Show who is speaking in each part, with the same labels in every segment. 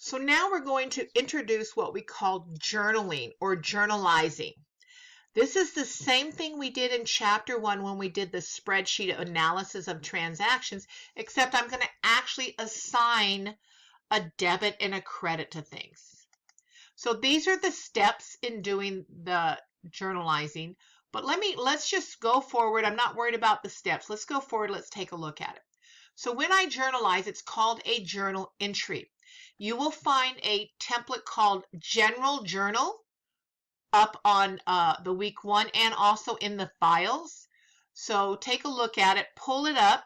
Speaker 1: So now we're going to introduce what we call journaling or journalizing. This is the same thing we did in chapter 1 when we did the spreadsheet analysis of transactions, except I'm going to actually assign a debit and a credit to things. So these are the steps in doing the journalizing, but let's just go forward. I'm not worried about the steps. Let's go forward. Let's take a look at it. So when I journalize, it's called a journal entry. You will find a template called General Journal up on the week 1 and also in the files. So take a look at it, pull it up,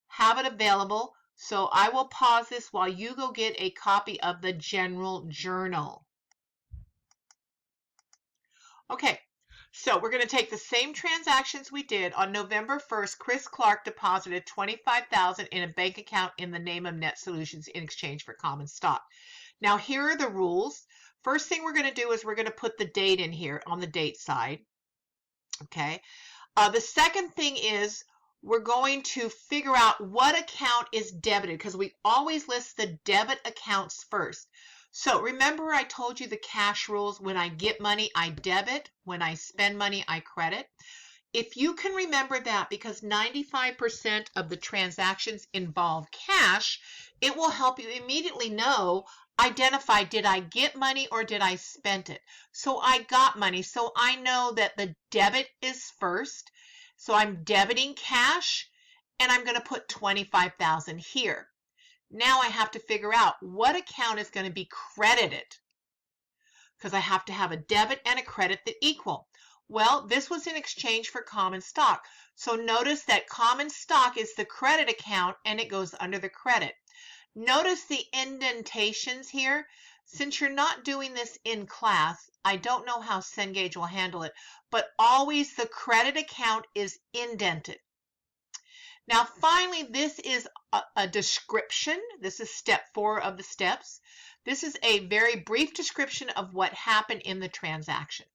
Speaker 1: have it available. So I will pause this while you go get a copy of the General Journal. Okay, so we're going to take the same transactions we did. On November 1st, Chris Clark deposited $25,000 in a bank account in the name of Net Solutions in exchange for common stock. Now here are the rules. First thing we're going to do is we're going to put the date in here on the date side. Okay. The second thing is we're going to figure out what account is debited because we always list the debit accounts first. So remember I told you the cash rules. When I get money, I debit. When I spend money, I credit. If you can remember that, because 95% of the transactions involve cash, it will help you immediately know, identify, did I get money or did I spend it? So I got money, so I know that the debit is first. So I'm debiting cash and I'm going to put $25,000 here. Now I have to figure out what account is going to be credited because I have to have a debit and a credit that equal. Well, this was in exchange for common stock. So notice that common stock is the credit account and it goes under the credit. Notice the indentations here. Since you're not doing this in class, I don't know how Cengage will handle it, but always the credit account is indented. Now finally, this is a description. This is step 4 of the steps. This is a very brief description of what happened in the transaction.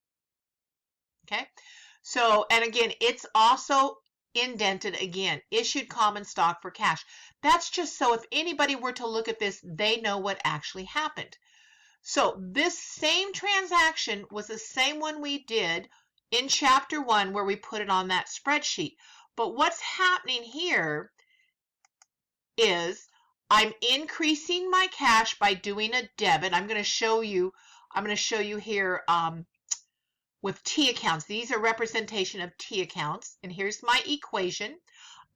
Speaker 1: Okay, so, and again, it's also indented again, issued common stock for cash. That's just so if anybody were to look at this, they know what actually happened. So this same transaction was the same one we did in chapter 1 where we put it on that spreadsheet. But what's happening here is I'm increasing my cash by doing a debit. I'm going to show you here with T accounts. These are representation of T accounts. And here's my equation.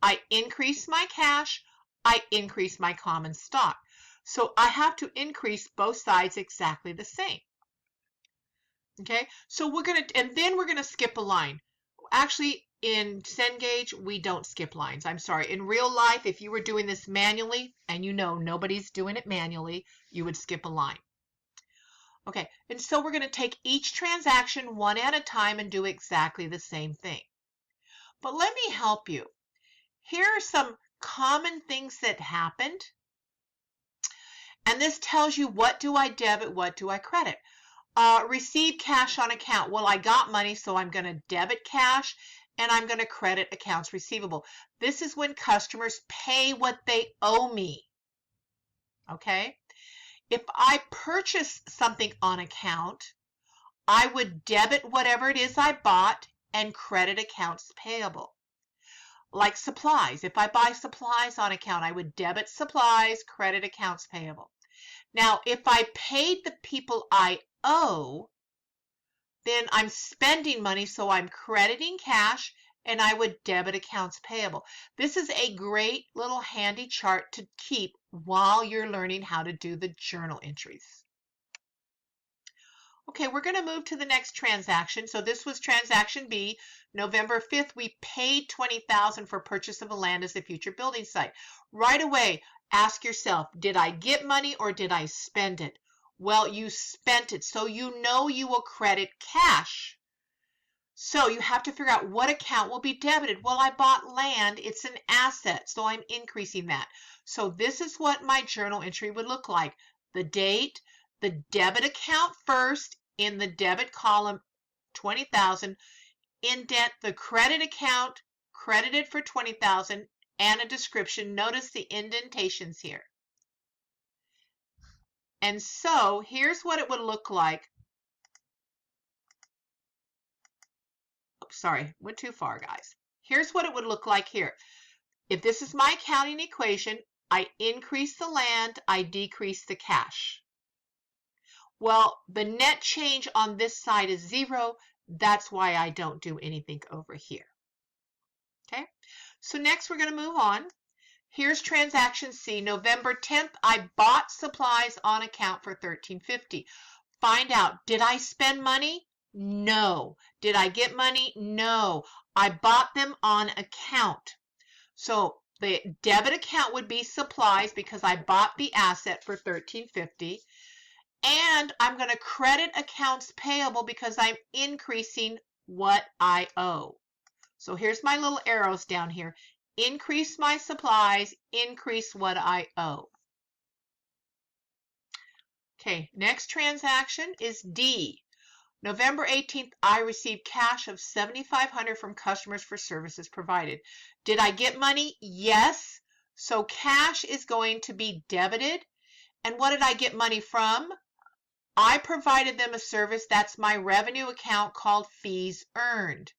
Speaker 1: I increase my cash, I increase my common stock. So I have to increase both sides exactly the same. Okay, so then we're gonna skip a line. Actually, in Cengage, we don't skip lines. I'm sorry. In real life, if you were doing this manually, and you know nobody's doing it manually, you would skip a line. Okay, and so we're going to take each transaction one at a time and do exactly the same thing. But let me help you. Here are some common things that happened. And this tells you what do I debit, what do I credit. Receive cash on account. Well, I got money, so I'm going to debit cash and I'm going to credit accounts receivable. This is when customers pay what they owe me. Okay? If I purchase something on account, I would debit whatever it is I bought and credit accounts payable. Like supplies. If I buy supplies on account, I would debit supplies, credit accounts payable. Now, if I paid the people I owe, then I'm spending money, so I'm crediting cash and I would debit accounts payable. This is a great little handy chart to keep while you're learning how to do the journal entries. Okay, we're going to move to the next transaction. So this was transaction B. November 5th, we paid $20,000 for purchase of a land as a future building site. Right away, ask yourself, did I get money or did I spend it? Well, you spent it, so you know you will credit cash. So you have to figure out what account will be debited. Well, I bought land. It's an asset, so I'm increasing that. So this is what my journal entry would look like. The date, the debit account first in the debit column, 20,000. Indent the credit account, credited for 20,000, and a description. Notice the indentations here. And so here's what it would look like. Oops, sorry, went too far, guys. Here's what it would look like here. If this is my accounting equation, I increase the land, I decrease the cash. Well, the net change on this side is 0. That's why I don't do anything over here. Okay, so next we're going to move on. Here's transaction C. November 10th, I bought supplies on account for $13.50. Find out, did I spend money? No. Did I get money? No. I bought them on account. So the debit account would be supplies because I bought the asset for $13.50. And I'm going to credit accounts payable because I'm increasing what I owe. So here's my little arrows down here. Increase my supplies, increase what I owe. Okay, next transaction is D. November 18th, I received cash of $7,500 from customers for services provided. Did I get money? Yes. So cash is going to be debited. And what did I get money from? I provided them a service. That's my revenue account called fees earned.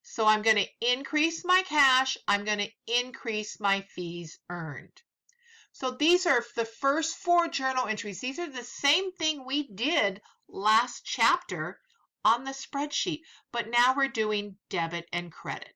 Speaker 1: So I'm going to increase my cash. I'm going to increase my fees earned. So these are the first 4 journal entries. These are the same thing we did last chapter on the spreadsheet, but now we're doing debit and credit.